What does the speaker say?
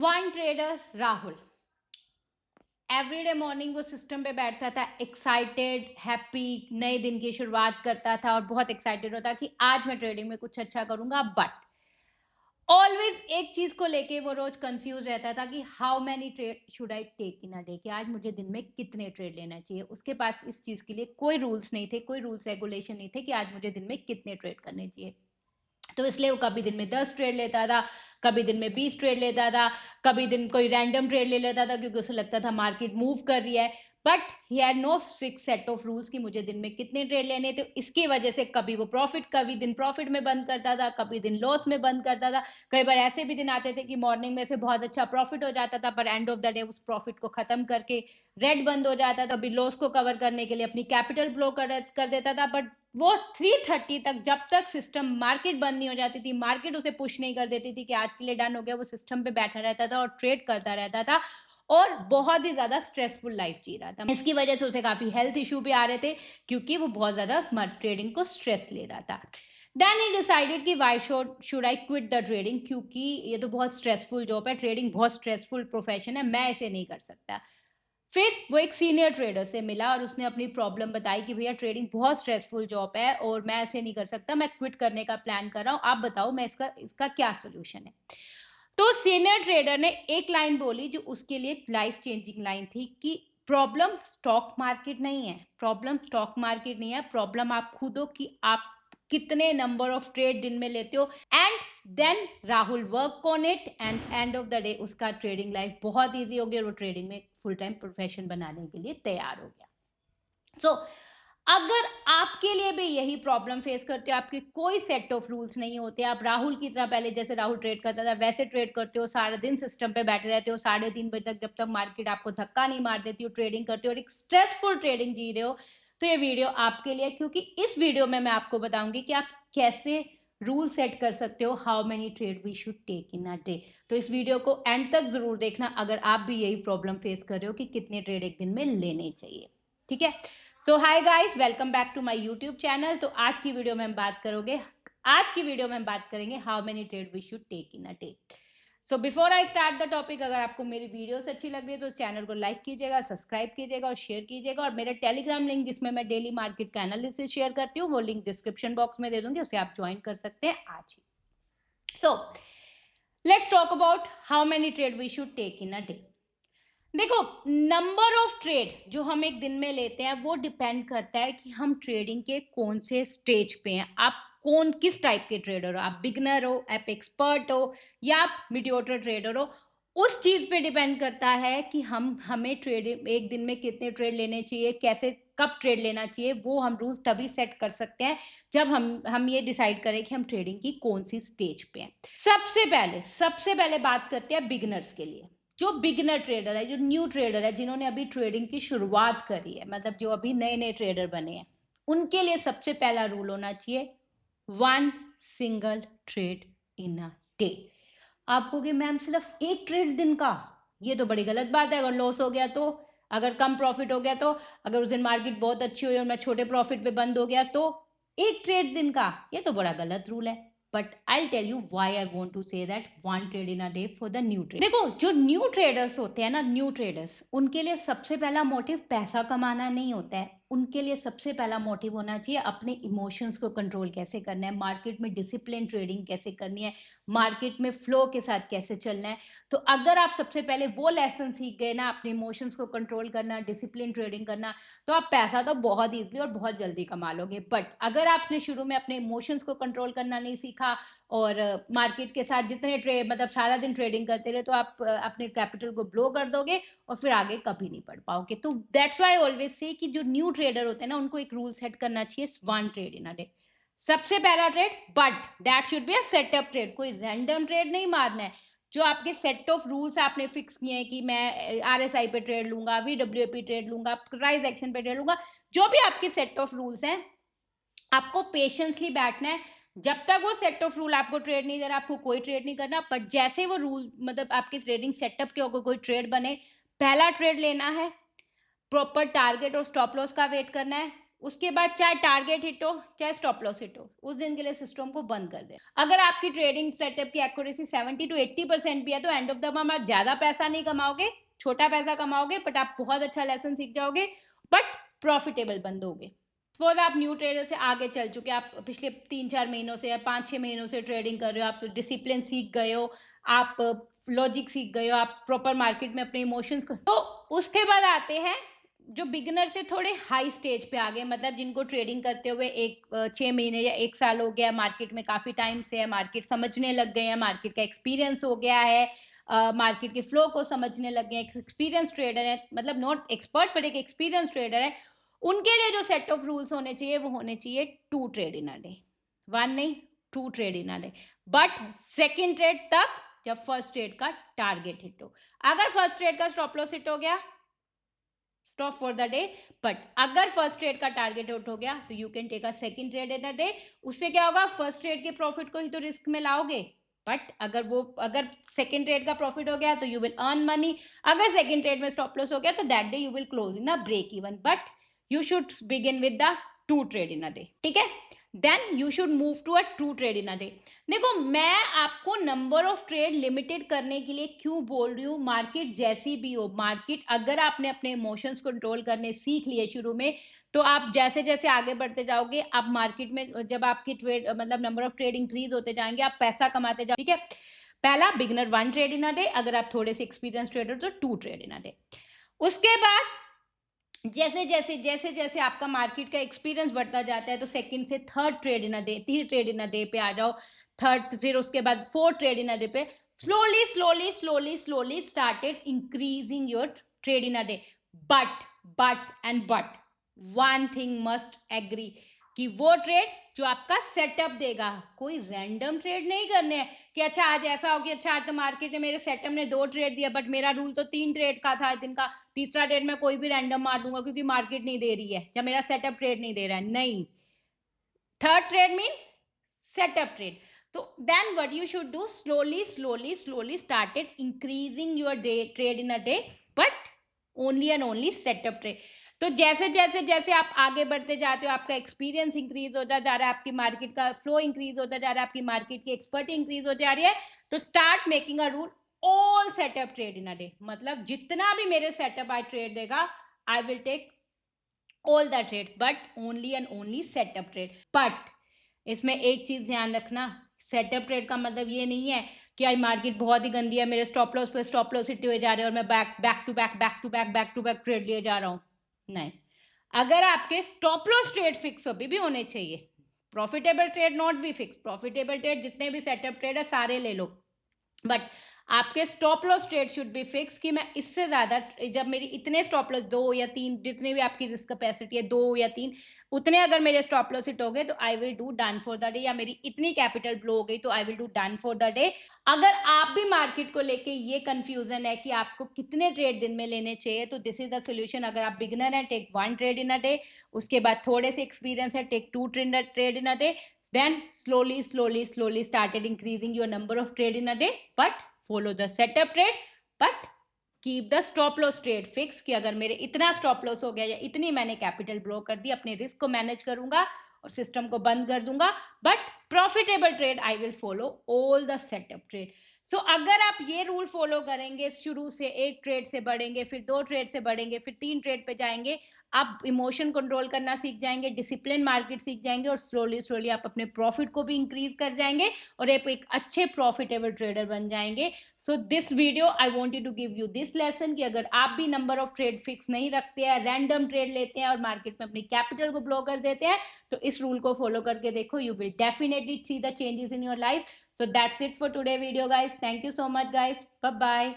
One trader Rahul everyday morning वो system पे बैठता था, एक्साइटेड, हैप्पी, नए दिन की शुरुआत करता था और बहुत एक्साइटेड होता कि आज मैं ट्रेडिंग में कुछ अच्छा करूंगा। बट ऑलवेज एक चीज को लेके वो रोज कंफ्यूज रहता था कि how many trade should I take in a day, कि आज मुझे दिन में कितने ट्रेड लेना चाहिए। उसके पास इस चीज के लिए कोई रूल्स नहीं थे, कोई रूल्स रेगुलेशन नहीं थे कि आज मुझे दिन में कितने ट्रेड करने चाहिए। तो इसलिए वो कभी दिन में 10 ट्रेड लेता था, कभी दिन में 20 ट्रेड लेता था, कभी दिन कोई रैंडम ट्रेड ले लेता था क्योंकि उसे लगता था मार्केट मूव कर रही है। But he had no fix set of rules कि मुझे दिन में कितने ट्रेड लेने थे। इसकी वजह से कभी वो प्रॉफिट, कभी दिन प्रॉफिट में बंद करता था, कभी दिन लॉस में बंद करता था। कई बार ऐसे भी दिन आते थे कि मॉर्निंग में से बहुत अच्छा प्रॉफिट हो जाता था, पर एंड ऑफ द डे उस प्रॉफिट को खत्म करके रेड बंद हो जाता था। अभी लॉस को कवर करने के लिए अपनी कैपिटल ब्लो कर देता था। बट वो 3:30 तक, जब तक सिस्टम मार्केट बंद नहीं हो जाती थी, मार्केट उसे पुश नहीं कर देती थी कि आज के लिए डन हो गया, वो सिस्टम पे बैठा रहता था और ट्रेड करता रहता था और बहुत ही ज्यादा स्ट्रेसफुल लाइफ जी रहा था। इसकी वजह से उसे काफी हेल्थ इशू भी आ रहे थे क्योंकि वो बहुत ज्यादा ट्रेडिंग को स्ट्रेस ले रहा था। देन ही डिसाइडेड कि why should I quit the trading, क्योंकि ये तो बहुत स्ट्रेसफुल जॉब है, ट्रेडिंग बहुत स्ट्रेसफुल प्रोफेशन है, मैं इसे नहीं कर सकता। फिर वो एक सीनियर ट्रेडर से मिला और उसने अपनी प्रॉब्लम बताई कि भैया ट्रेडिंग बहुत स्ट्रेसफुल जॉब है और मैं ऐसे नहीं कर सकता, मैं क्विट करने का प्लान कर रहा हूँ, आप बताओ मैं इसका क्या सोल्यूशन है। तो सीनियर ट्रेडर ने एक लाइन बोली जो उसके लिए लाइफ चेंजिंग लाइन थी कि प्रॉब्लम स्टॉक मार्केट नहीं है, प्रॉब्लम स्टॉक मार्केट नहीं है, प्रॉब्लम आप खुद हो कि आप कितने नंबर ऑफ ट्रेड दिन में लेते हो। And then Rahul work on it and end of the day उसका ट्रेडिंग लाइफ बहुत ईजी हो गया और वो ट्रेडिंग में फुल टाइम प्रोफेशन बनाने के लिए तैयार हो गया। सो अगर आपके लिए भी यही प्रॉब्लम फेस करते हो, आपके कोई सेट ऑफ रूल्स नहीं होते, आप राहुल की तरह पहले जैसे राहुल ट्रेड करता था वैसे ट्रेड करते हो, सारा दिन सिस्टम पे बैठे रहते हो, 3:30 बजे तक, जब तक मार्केट आपको धक्का नहीं मार देती हो ट्रेडिंग करते हो और एक स्ट्रेसफुल ट्रेडिंग जी रहे हो, तो ये वीडियो आपके लिए। क्योंकि इस वीडियो में मैं आपको बताऊंगी कि आप कैसे रूल सेट कर सकते हो, how many trade we should take in a day. तो इस वीडियो को एंड तक जरूर देखना अगर आप भी यही प्रॉब्लम फेस कर रहे हो कि कितने ट्रेड एक दिन में लेने चाहिए। ठीक है। So hi guys, welcome back to my YouTube channel. तो आज की वीडियो में हम बात करेंगे how many trade we should take in a day. So before I start the topic, अगर आपको मेरी वीडियोस अच्छी लग रही है तो चैनल को लाइक कीजिएगा, सब्सक्राइब कीजिएगा और शेयर कीजिएगा। और मेरा टेलीग्राम लिंक जिसमें मैं डेली मार्केट का एनालिसिस शेयर करती हूँ वो लिंक डिस्क्रिप्शन बॉक्स में दे दूंगी, उसे आप ज्वाइन कर सकते हैं आज ही। So let's talk about how many trade we should take in a day. देखो, नंबर ऑफ ट्रेड जो हम एक दिन में लेते हैं वो डिपेंड करता है कि हम ट्रेडिंग के कौन से स्टेज पे हैं। आप कौन किस टाइप के ट्रेडर हो, आप बिगनर हो, आप एक्सपर्ट हो या आप मीडियोटर ट्रेडर हो, उस चीज पे डिपेंड करता है कि हमें ट्रेडिंग एक दिन में कितने ट्रेड लेने चाहिए, कैसे कब ट्रेड लेना चाहिए। वो हम रूल्स तभी सेट कर सकते हैं जब हम ये डिसाइड करें कि हम ट्रेडिंग की कौन सी स्टेज पे हैं। सबसे पहले बात करते हैं बिगनर्स के लिए। जो बिगनर ट्रेडर है, जो न्यू ट्रेडर है, जिन्होंने अभी ट्रेडिंग की शुरुआत करी है, मतलब जो अभी नए नए ट्रेडर बने हैं, उनके लिए सबसे पहला रूल होना चाहिए one single trade in a day. आप कहोगे मैम सिर्फ एक ट्रेड दिन का, ये तो बड़ी गलत बात है। अगर लॉस हो गया तो, अगर कम प्रॉफिट हो गया तो, अगर उस दिन मार्केट बहुत अच्छी हुई और मैं छोटे प्रॉफिट पे बंद हो गया तो, एक ट्रेड दिन का, ये तो बड़ा गलत रूल है। But I tell you why I want to say that one trade in a day for the new trade. देखो, जो न्यू ट्रेडर्स होते हैं ना, न्यू ट्रेडर्स, उनके लिए सबसे पहला मोटिव पैसा कमाना नहीं होता है। उनके लिए सबसे पहला मोटिव होना चाहिए अपने इमोशंस को कंट्रोल कैसे करना है, मार्केट में डिसिप्लिन ट्रेडिंग कैसे करनी है, मार्केट में फ्लो के साथ कैसे चलना है। तो अगर आप सबसे पहले वो लेसन सीख गए ना, अपने इमोशंस को कंट्रोल करना, डिसिप्लिन ट्रेडिंग करना, तो आप पैसा तो बहुत ईजिली और बहुत जल्दी कमा लोगे। बट अगर आपने शुरू में अपने इमोशंस को कंट्रोल करना नहीं सीखा और मार्केट के साथ जितने ट्रेड, मतलब सारा दिन ट्रेडिंग करते रहे, तो आप अपने कैपिटल को ब्लो कर दोगे और फिर आगे कभी नहीं बढ़ पाओगे। तो दैट्स व्हाई ऑलवेज से कि जो न्यू ट्रेडर होते हैं ना, उनको एक रूल सेट करना चाहिए one trade in a day. सबसे पहला trade, but that should be a setup trade, कोई रैंडम ट्रेड नहीं मारना है। जो आपके सेट ऑफ रूल्स आपने फिक्स किए हैं कि मैं आरएसआई पे ट्रेड लूंगा, वीडब्ल्यूए ट्रेड लूंगा, प्राइस एक्शन पे ट्रेड लूंगा, जो भी आपके सेट ऑफ रूल्स हैं, आपको पेशेंसली बैठना है। जब तक वो सेट ऑफ रूल आपको ट्रेड नहीं दे रहा, आपको कोई ट्रेड नहीं करना। बट जैसे वो रूल, मतलब आपके ट्रेडिंग सेटअप के होकर कोई ट्रेड बने, पहला ट्रेड लेना है, प्रॉपर टारगेट और स्टॉप लॉस का वेट करना है, उसके बाद चाहे टारगेट हिट हो चाहे स्टॉप लॉस हिट हो, उस दिन के लिए सिस्टम को बंद कर दे। अगर आपकी ट्रेडिंग सेटअप की एक्यूरेसी 70 to 80% भी है तो एंड ऑफ द मंथ आप ज्यादा पैसा नहीं कमाओगे, छोटा पैसा कमाओगे, बट आप बहुत अच्छा लेसन सीख जाओगे, बट प्रॉफिटेबल बनोगे। सपोज आप न्यू ट्रेडर से आगे चल चुके, आप पिछले 3-4 महीनों से या 5-6 महीनों से ट्रेडिंग कर रहे हो, आप डिसिप्लिन सीख गए हो, आप लॉजिक सीख गए हो, आप प्रॉपर मार्केट में अपने इमोशंस को, तो उसके बाद आते हैं जो बिगिनर से थोड़े हाई स्टेज पे आ गए, मतलब जिनको ट्रेडिंग करते हुए 6 महीने या 1 साल हो गया, मार्केट में काफी टाइम से है, मार्केट समझने लग गए हैं, मार्केट का एक्सपीरियंस हो गया है, मार्केट के फ्लो को समझने लग गए हैं, एक्सपीरियंस ट्रेडर है, मतलब नॉट एक्सपर्ट पर एक एक्सपीरियंस ट्रेडर है। उनके लिए जो सेट ऑफ रूल्स होने चाहिए वो होने चाहिए 2 ट्रेड इन अ डे, 1 नहीं 2 trade in a day, but second trade तक जब फर्स्ट ट्रेड का टारगेट हिट हो। अगर फर्स्ट ट्रेड का स्टॉप लॉस हिट हो गया, stop for the day, but अगर फर्स्ट ट्रेड का टारगेट हिट हो गया तो you can take a second trade in a day. उससे क्या होगा, फर्स्ट ट्रेड के प्रॉफिट को ही तो रिस्क में लाओगे, बट अगर सेकंड ट्रेड का प्रॉफिट हो गया तो यू विल अर्न मनी। अगर सेकंड ट्रेड में स्टॉप लॉस हो गया तो that day you will close in a break even, but you should begin with the 2 trade in a day, ठीक है। Then you should move to a 2 trade in a day. देखो मैं आपको number of trade limited करने के लिए क्यों बोल रही हूँ, मार्केट जैसी भी हो, मार्केट अगर आपने अपने इमोशंस कंट्रोल करने सीख लिए शुरू में, तो आप जैसे जैसे आगे बढ़ते जाओगे, आप मार्केट में जब आपकी ट्रेड मतलब नंबर ऑफ ट्रेड इंक्रीज होते जाएंगे, आप पैसा कमाते जाओ, ठीक है। पहला beginner 1 trade in a day, अगर आप थोड़े से एक्सपीरियंस ट्रेडर तो 2 ट्रेड इन अ डे। उसके बाद जैसे जैसे जैसे जैसे आपका मार्केट का एक्सपीरियंस बढ़ता जाता है तो सेकंड से third trade in a day, 3 trade in a day पे आ जाओ, थर्ड, फिर उसके बाद 4 ट्रेड इन अ डे पे, slowly slowly slowly slowly started increasing your trade in a day. But one thing must agree कि वो ट्रेड जो आपका सेटअप देगा, कोई रैंडम ट्रेड नहीं करने हैं कि अच्छा आज ऐसा हो कि अच्छा आज तो मार्केट में मेरे सेटअप ने 2 ट्रेड दिया, बट मेरा रूल तो 3 ट्रेड का था दिन का, तीसरा ट्रेड में कोई भी रैंडम मार दूंगा क्योंकि मार्केट नहीं दे रही है या मेरा सेटअप ट्रेड नहीं दे रहा है। नहीं, third trade means setup trade. So then what you should do, slowly started increasing your day trade in a day, but only and only setup trade. तो जैसे जैसे जैसे आप आगे बढ़ते जाते हो, आपका एक्सपीरियंस इंक्रीज होता जा रहा है, आपकी मार्केट का फ्लो इंक्रीज होता जा रहा है, आपकी मार्केट की एक्सपर्टी इंक्रीज हो जा रही है, तो start making a rule all setup trade in a day. मतलब जितना भी मेरे सेटअप आई ट्रेड देगा, I will take all the trade, but only and only setup trade. But इसमें एक चीज ध्यान रखना, सेटअप ट्रेड का मतलब ये नहीं है कि आज मार्केट बहुत ही गंदी है, मेरे स्टॉप लॉस पे स्टॉप लॉस हिट हुए जा रहे हैं और मैं बैक टू बैक ट्रेड लिए जा रहा हूं। नहीं, अगर आपके स्टॉप लॉस ट्रेड फिक्स भी होने चाहिए, प्रॉफिटेबल ट्रेड नॉट भी फिक्स, प्रॉफिटेबल ट्रेड जितने भी सेटअप ट्रेड है सारे ले लो, बट आपके stop loss trade should be fix कि मैं इससे ज्यादा, जब मेरी इतने स्टॉप लॉस 2 या 3, जितनी भी आपकी रिस्क कैपेसिटी है 2 या 3, उतने अगर मेरे स्टॉप लॉस हिट हो गए तो I will do done for the day, या मेरी इतनी कैपिटल ब्लो हो गई तो I will do done for the day. अगर आप भी मार्केट को लेके ये कंफ्यूजन है कि आपको कितने ट्रेड दिन में लेने चाहिए, तो दिस इज द सोल्यूशन। अगर आप बिगनर है, take 1 trade in a day, उसके बाद थोड़े से एक्सपीरियंस है, take 2 trade in a day, then slowly started increasing your number of trade in a day, but follow the setup trade, but keep the stop loss trade fix कि अगर मेरे इतना stop loss हो गया या इतनी मैंने कैपिटल ब्लो कर दी, अपने रिस्क को मैनेज करूंगा और सिस्टम को बंद कर दूंगा, but profitable trade I will follow all the setup trade. सो अगर आप ये रूल फॉलो करेंगे, शुरू से 1 ट्रेड से बढ़ेंगे, फिर 2 ट्रेड से बढ़ेंगे, फिर 3 ट्रेड पे जाएंगे, आप इमोशन कंट्रोल करना सीख जाएंगे, डिसिप्लिन मार्केट सीख जाएंगे, और स्लोली आप अपने प्रॉफिट को भी इंक्रीज कर जाएंगे और एक अच्छे प्रॉफिटेबल ट्रेडर बन जाएंगे। So this video I want you to give you this lesson कि अगर आप भी नंबर ऑफ ट्रेड फिक्स नहीं रखते हैं, रैंडम ट्रेड लेते हैं और मार्केट में अपनी कैपिटल को ब्लो कर देते हैं, तो इस रूल को फॉलो करके देखो, you will definitely see the changes in your life. So that's it for today video guys. Thank you so much guys. Bye bye.